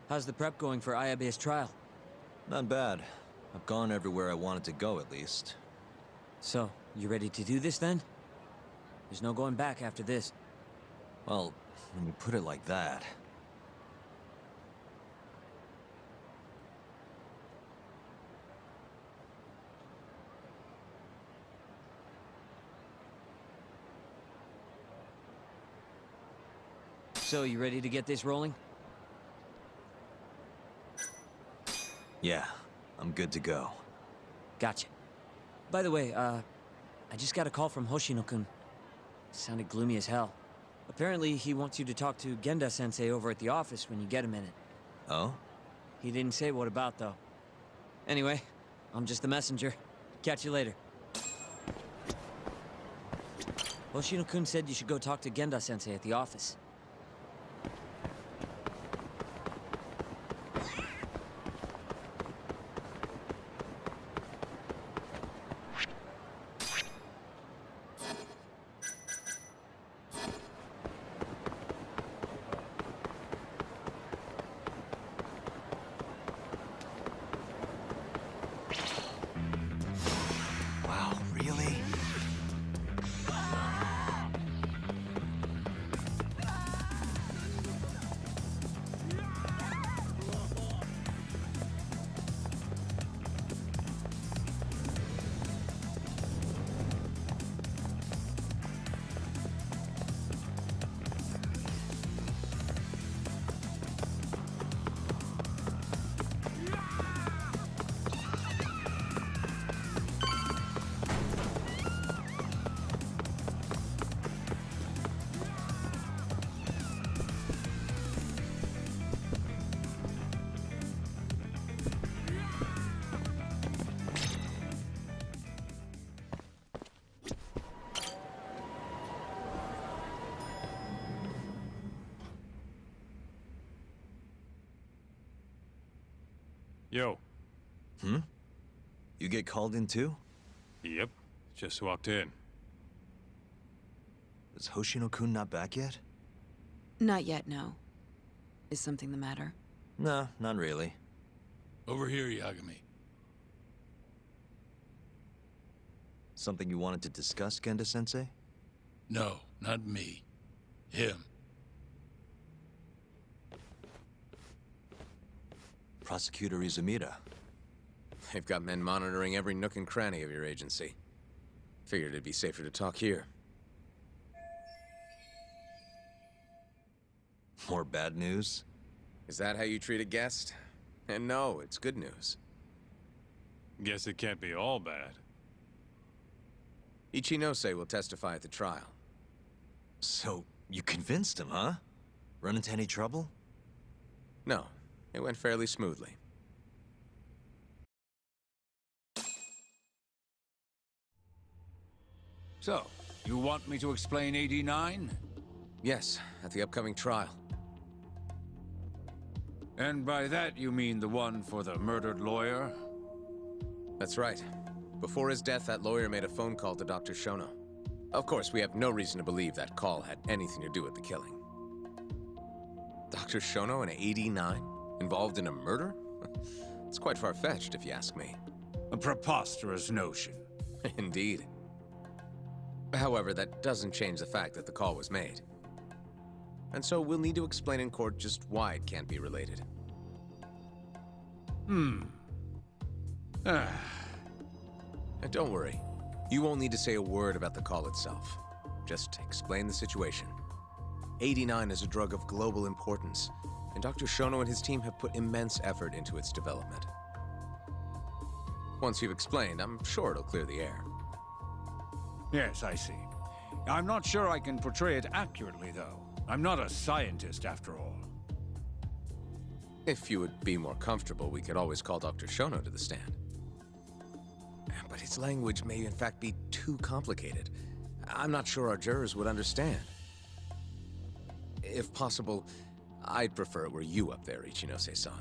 How's the prep going for Ayabe's trial? Not bad. I've gone everywhere I wanted to go, at least. So, you ready to do this then? There's no going back after this. Well, when you put it like that... So, you ready to get this rolling? Yeah, I'm good to go. Gotcha. By the way, I just got a call from Hoshino-kun. Sounded gloomy as hell. Apparently, he wants you to talk to Genda-sensei over at the office when you get a minute. Oh? He didn't say what about, though. Anyway, I'm just the messenger. Catch you later. Hoshino-kun said you should go talk to Genda-sensei at the office. Wow, really? Yo. Hmm? You get called in too? Yep. Just walked in. Is Hoshino-kun not back yet? Not yet, no. Is something the matter? No, not really. Over here, Yagami. Something you wanted to discuss, Genda-sensei? No, not me. Him. Prosecutor Izumida. They've got men monitoring every nook and cranny of your agency. Figured it'd be safer to talk here. More bad news? Is that how you treat a guest? And no, it's good news. Guess it can't be all bad. Ichinose will testify at the trial. So, you convinced him, huh? Run into any trouble? No, it went fairly smoothly. So, you want me to explain 89? Yes, at the upcoming trial. And by that you mean the one for the murdered lawyer? That's right. Before his death, that lawyer made a phone call to Dr. Shono. Of course, we have no reason to believe that call had anything to do with the killing. Dr. Shono in 89? Involved in a murder? It's quite far-fetched, if you ask me. A preposterous notion. Indeed. However, that doesn't change the fact that the call was made. And so we'll need to explain in court just why it can't be related. And don't worry. You won't need to say a word about the call itself. Just explain the situation. 89 is a drug of global importance, and Dr. Shono and his team have put immense effort into its development. Once you've explained, I'm sure it'll clear the air. Yes, I see. I'm not sure I can portray it accurately, though. I'm not a scientist, after all. If you would be more comfortable, we could always call Dr. Shono to the stand. But his language may in fact be too complicated. I'm not sure our jurors would understand. If possible, I'd prefer it were you up there, Ichinose-san.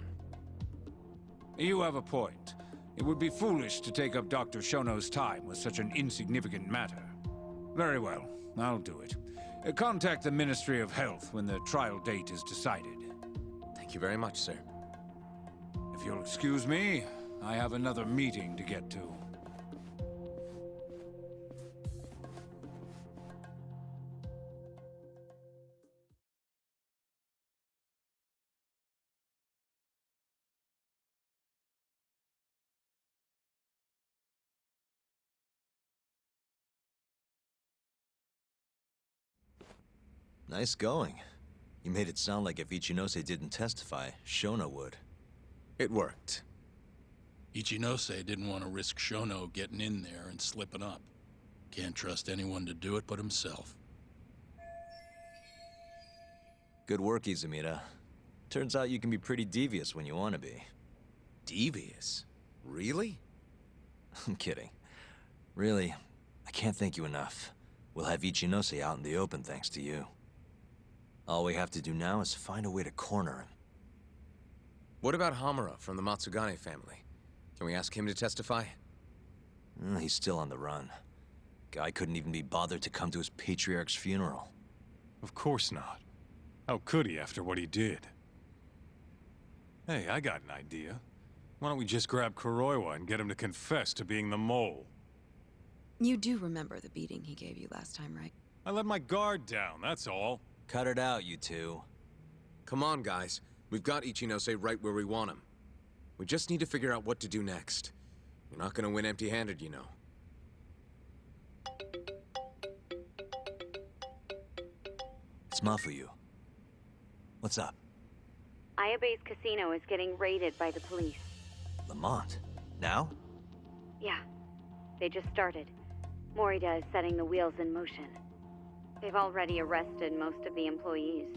You have a point. It would be foolish to take up Dr. Shono's time with such an insignificant matter. Very well, I'll do it. Contact the Ministry of Health when the trial date is decided. Thank you very much, sir. If you'll excuse me, I have another meeting to get to. Nice going. You made it sound like if Ichinose didn't testify, Shono would. It worked. Ichinose didn't want to risk Shono getting in there and slipping up. Can't trust anyone to do it but himself. Good work, Izumida. Turns out you can be pretty devious when you want to be. Devious? Really? I'm kidding. Really, I can't thank you enough. We'll have Ichinose out in the open thanks to you. All we have to do now is find a way to corner him. What about Hamura from the Matsugane family? Can we ask him to testify? He's still on the run. Guy couldn't even be bothered to come to his patriarch's funeral. Of course not. How could he after what he did? Hey, I got an idea. Why don't we just grab Kuroiwa and get him to confess to being the mole? You do remember the beating he gave you last time, right? I let my guard down, that's all. Cut it out, you two. Come on, guys. We've got Ichinose right where we want him. We just need to figure out what to do next. You're not gonna win empty-handed, you know. It's Mafuyu. What's up? Ayabe's casino is getting raided by the police. Lamont? Now? Yeah, they just started. Morita is setting the wheels in motion. They've already arrested most of the employees.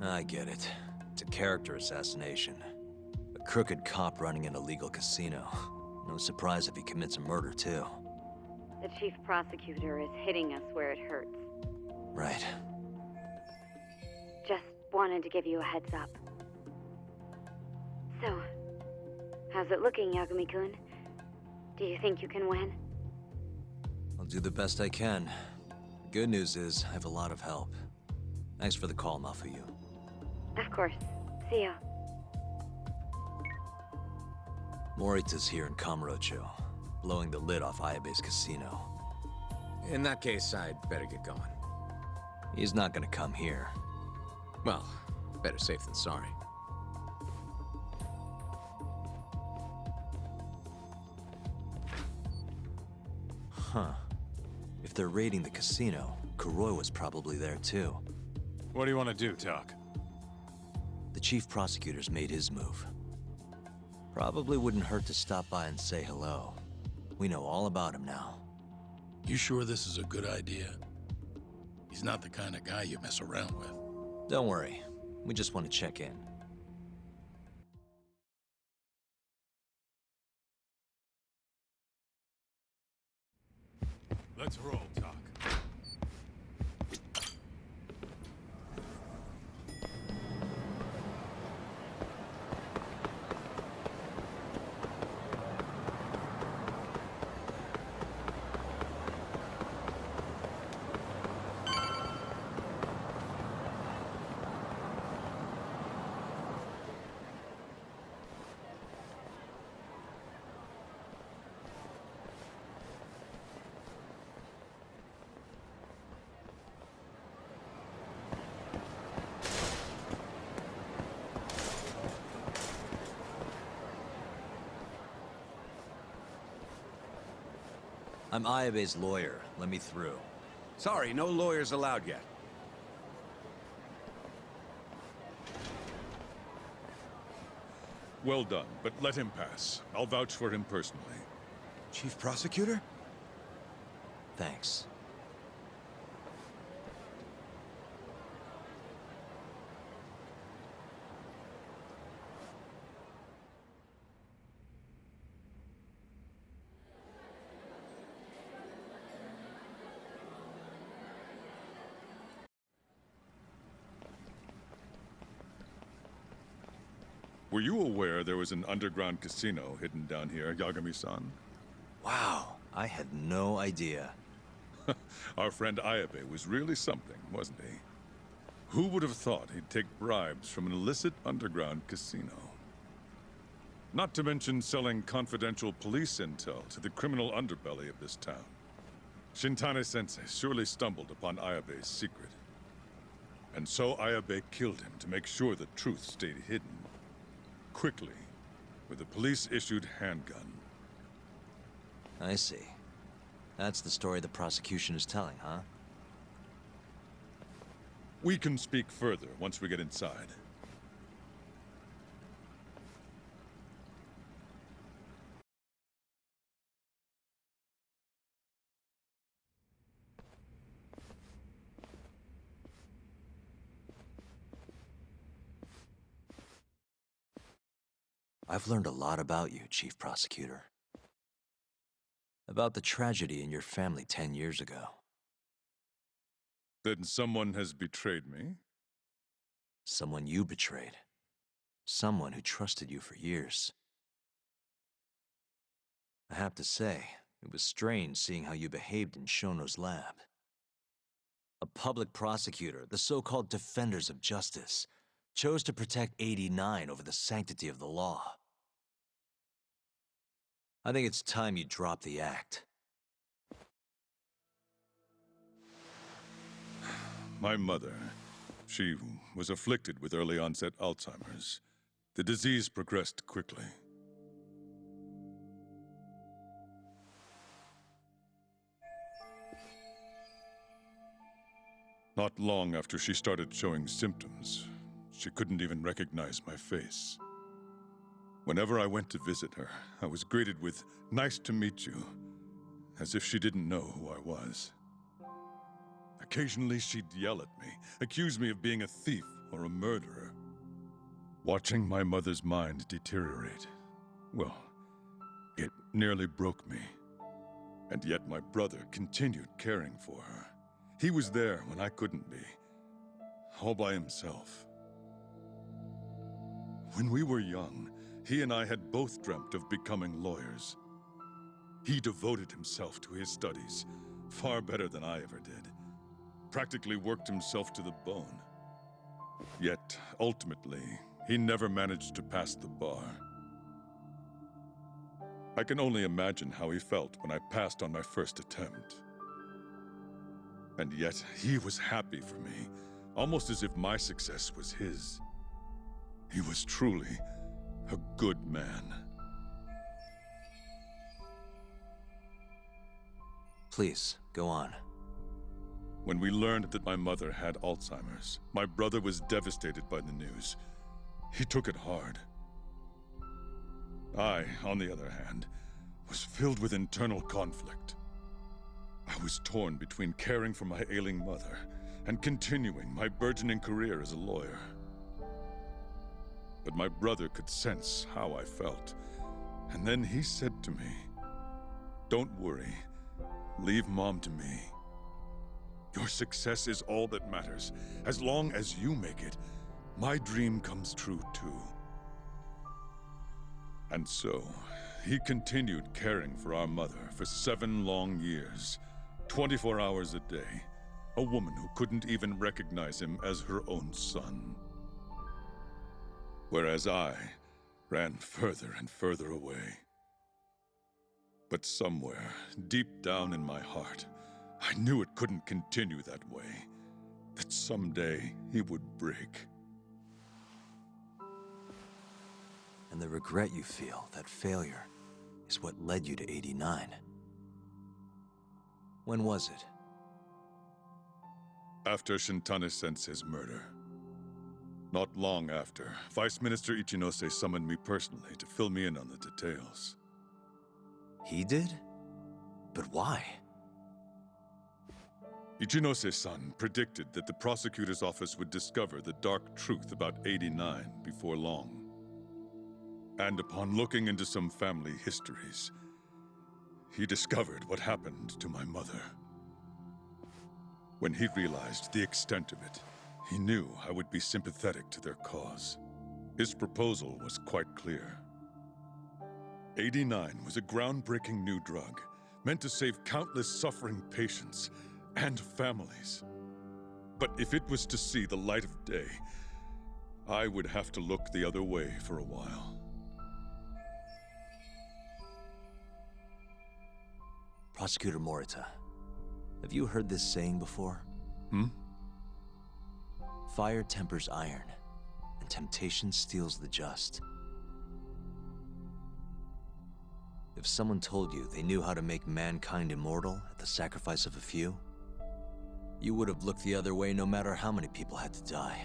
I get it. It's a character assassination. A crooked cop running an illegal casino. No surprise if he commits a murder, too. The chief prosecutor is hitting us where it hurts. Right. Just wanted to give you a heads up. So, how's it looking, Yagami-kun? Do you think you can win? I'll do the best I can. The good news is, I have a lot of help. Thanks for the call, Mafuyu. Of course. See ya. Morita's here in Kamurocho, blowing the lid off Ayabe's casino. In that case, I'd better get going. He's not gonna come here. Well, better safe than sorry. Huh. If they're raiding the casino, Kuroi was probably there too. What do you want to do, Doc? The chief prosecutor's made his move. Probably wouldn't hurt to stop by and say hello. We know all about him now. You sure this is a good idea? He's not the kind of guy you mess around with. Don't worry. We just want to check in. Let's roll, Doc. I'm Ayabe's lawyer. Let me through. Sorry, no lawyers allowed yet. Well done, but let him pass. I'll vouch for him personally. Chief Prosecutor? Thanks. Were you aware there was an underground casino hidden down here, Yagami-san? Wow, I had no idea. Our friend Ayabe was really something, wasn't he? Who would have thought he'd take bribes from an illicit underground casino? Not to mention selling confidential police intel to the criminal underbelly of this town. Shintane-sensei surely stumbled upon Ayabe's secret. And so Ayabe killed him to make sure the truth stayed hidden. Quickly, with a police-issued handgun. I see. That's the story the prosecution is telling, huh? We can speak further once we get inside. I've learned a lot about you, Chief Prosecutor. About the tragedy in your family 10 years ago. Then someone has betrayed me? Someone you betrayed. Someone who trusted you for years. I have to say, it was strange seeing how you behaved in Shono's lab. A public prosecutor, the so-called defenders of justice, chose to protect 89 over the sanctity of the law. I think it's time you drop the act. My mother, she was afflicted with early onset Alzheimer's. The disease progressed quickly. Not long after she started showing symptoms, she couldn't even recognize my face. Whenever I went to visit her, I was greeted with, "Nice to meet you," as if she didn't know who I was. Occasionally, she'd yell at me, accuse me of being a thief or a murderer. Watching my mother's mind deteriorate, well, it nearly broke me. And yet my brother continued caring for her. He was there when I couldn't be, all by himself. When we were young, he and I had both dreamt of becoming lawyers. He devoted himself to his studies, far better than I ever did. Practically worked himself to the bone. Yet, ultimately, he never managed to pass the bar. I can only imagine how he felt when I passed on my first attempt. And yet, he was happy for me, almost as if my success was his. He was truly a good man. Please, go on. When we learned that my mother had Alzheimer's, my brother was devastated by the news. He took it hard. I, on the other hand, was filled with internal conflict. I was torn between caring for my ailing mother and continuing my burgeoning career as a lawyer. But my brother could sense how I felt, and then he said to me, "Don't worry, leave Mom to me. Your success is all that matters. As long as you make it, my dream comes true too." And so, he continued caring for our mother for 7 long years, 24 hours a day, a woman who couldn't even recognize him as her own son. Whereas I ran further and further away. But somewhere, deep down in my heart, I knew it couldn't continue that way. That someday he would break. And the regret you feel, that failure, is what led you to 89. When was it? After Shintane-sensei's murder. Not long after, Vice Minister Ichinose summoned me personally to fill me in on the details. He did? But why? Ichinose-san predicted that the prosecutor's office would discover the dark truth about 89 before long. And upon looking into some family histories, he discovered what happened to my mother. When he realized the extent of it, he knew I would be sympathetic to their cause. His proposal was quite clear. 89 was a groundbreaking new drug, meant to save countless suffering patients and families. But if it was to see the light of day, I would have to look the other way for a while. Prosecutor Morita, have you heard this saying before? Hmm? Fire tempers iron, and temptation steals the just. If someone told you they knew how to make mankind immortal at the sacrifice of a few, you would have looked the other way no matter how many people had to die.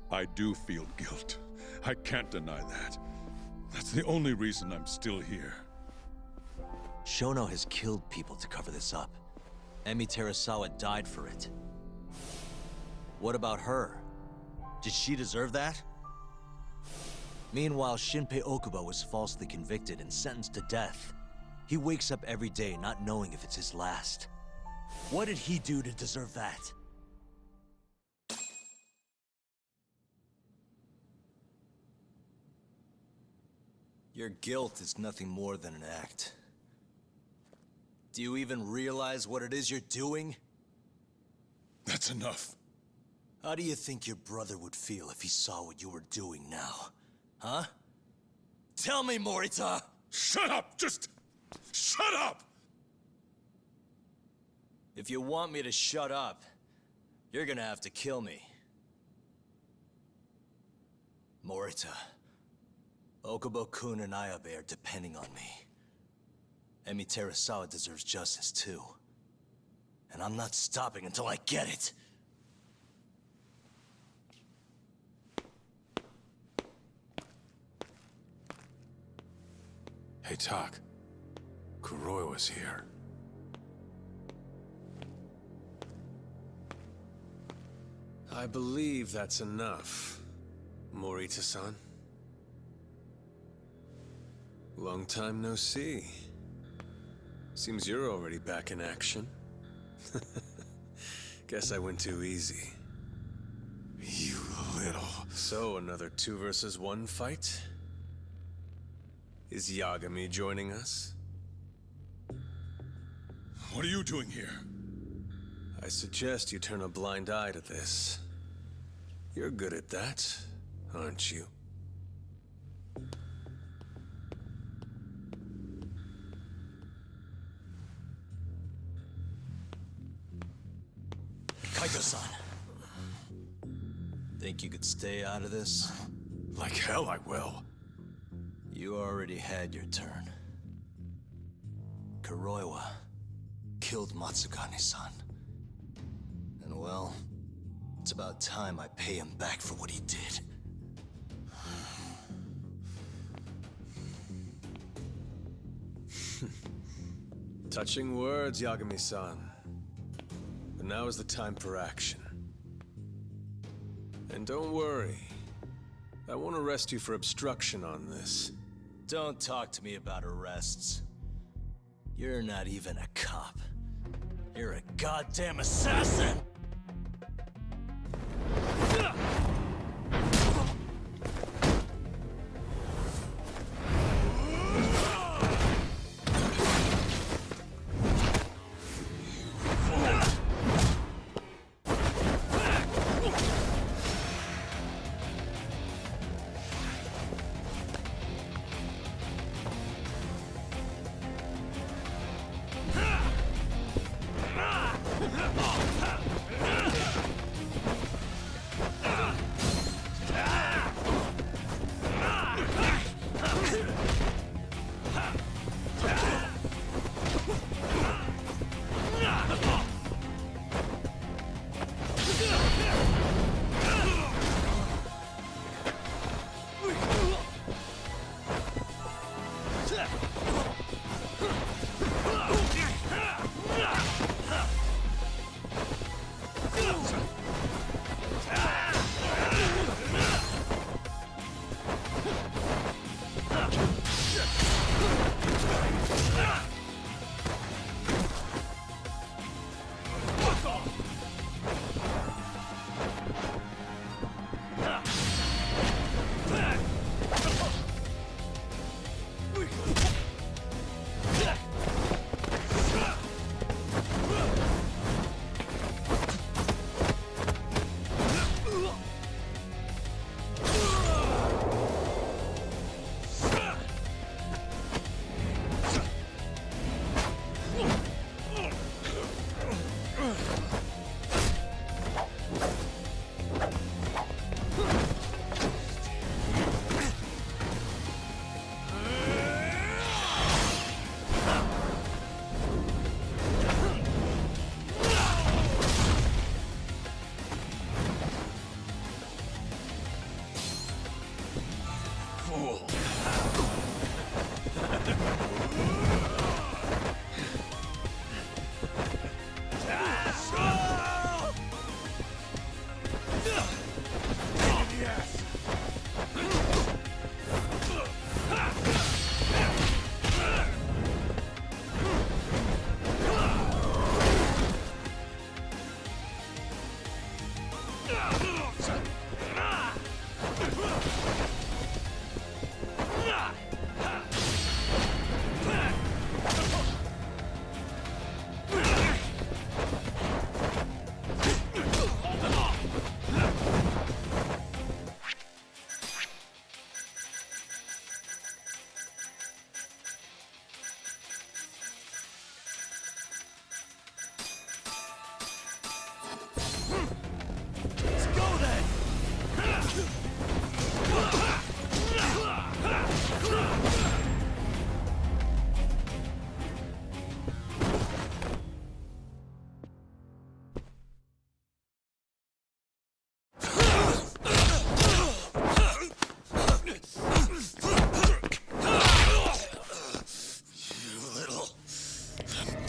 I do feel guilt. I can't deny that. That's the only reason I'm still here. Shono has killed people to cover this up. Emi Terasawa died for it. What about her? Did she deserve that? Meanwhile, Shinpei Okubo was falsely convicted and sentenced to death. He wakes up every day not knowing if it's his last. What did he do to deserve that? Your guilt is nothing more than an act. Do you even realize what it is you're doing? That's enough. How do you think your brother would feel if he saw what you were doing now? Huh? Tell me, Morita! Shut up! Just shut up! If you want me to shut up, you're gonna have to kill me. Morita, Okubo-kun and Ayabe are depending on me. Emi Terasawa deserves justice too. And I'm not stopping until I get it. Hey, Tak. Kuroiwa's here. I believe that's enough, Morita-san. Long time no see. Seems you're already back in action. Guess I went too easy. You little... So, another 2 versus 1 fight? Is Yagami joining us? What are you doing here? I suggest you turn a blind eye to this. You're good at that, aren't you? Kaito-san. Think you could stay out of this? Like hell I will. You already had your turn. Kuroiwa killed Matsukane-san. And well, it's about time I pay him back for what he did. Touching words, Yagami-san. But now is the time for action. And don't worry. I won't arrest you for obstruction on this. Don't talk to me about arrests. You're not even a cop. You're a goddamn assassin!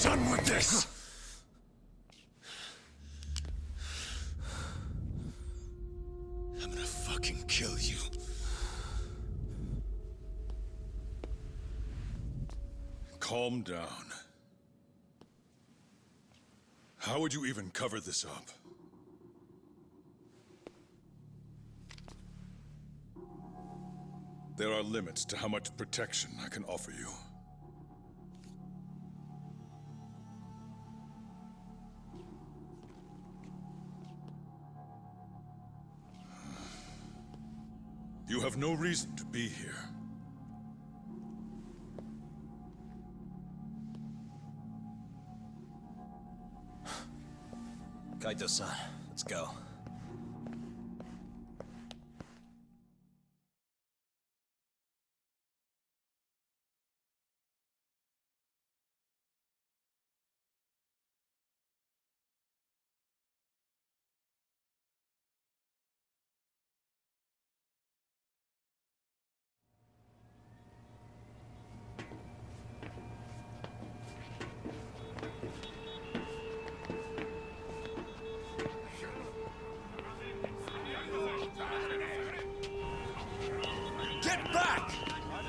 Done with this! I'm gonna fucking kill you. Calm down. How would you even cover this up? There are limits to how much protection I can offer you. You have no reason to be here. Kaito-san, let's go. Get back!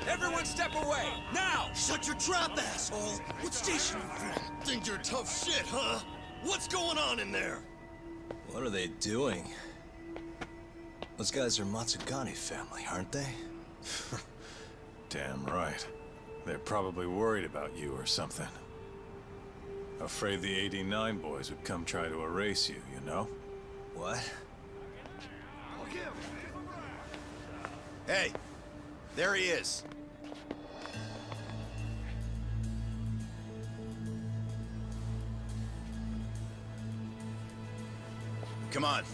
Everyone step away, now! Shut your trap, asshole! What station you from? Think you're tough shit, huh? What's going on in there? What are they doing? Those guys are Matsugane family, aren't they? Damn right. They're probably worried about you or something. Afraid the 89 boys would come try to erase you, you know? What? Hey, there he is. Come on,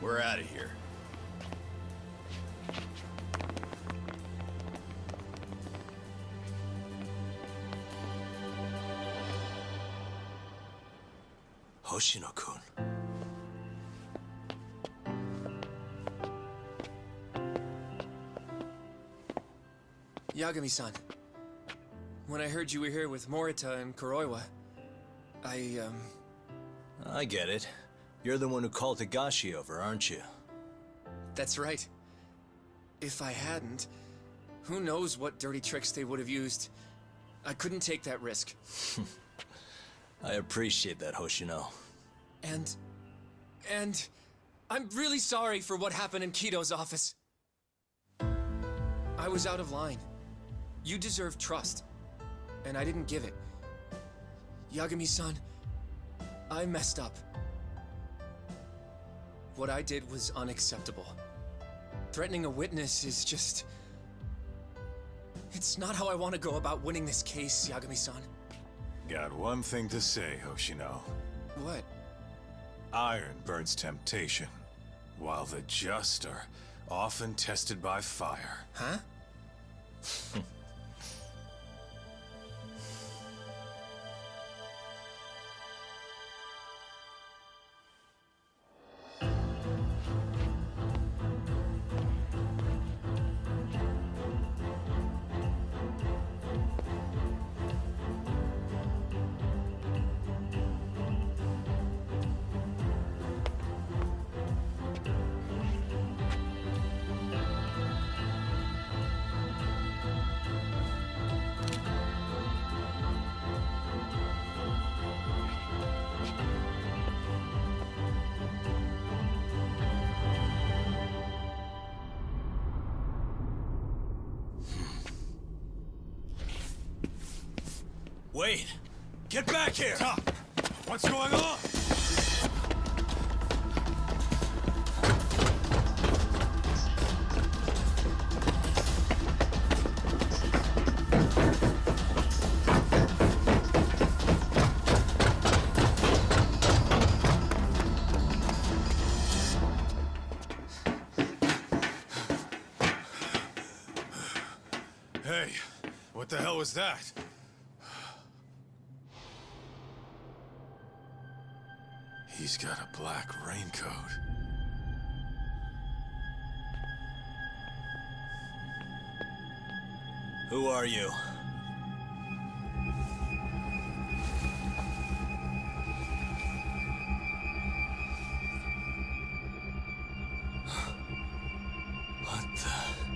we're out of here. Hoshino-kun. Yagami-san, when I heard you were here with Morita and Kuroiwa, I get it. You're the one who called Higashi over, aren't you? That's right. If I hadn't, who knows what dirty tricks they would have used. I couldn't take that risk. I appreciate that, Hoshino. And I'm really sorry for what happened in Kito's office. I was out of line. You deserve trust, and I didn't give it. Yagami-san, I messed up. What I did was unacceptable. Threatening a witness is just... It's not how I want to go about winning this case, Yagami-san. Got one thing to say, Hoshino. What? Iron burns temptation, while the just are often tested by fire. Huh? Wait! Get back here! Stop! What's going on? Hey, what the hell was that? He's got a black raincoat. Who are you? What the...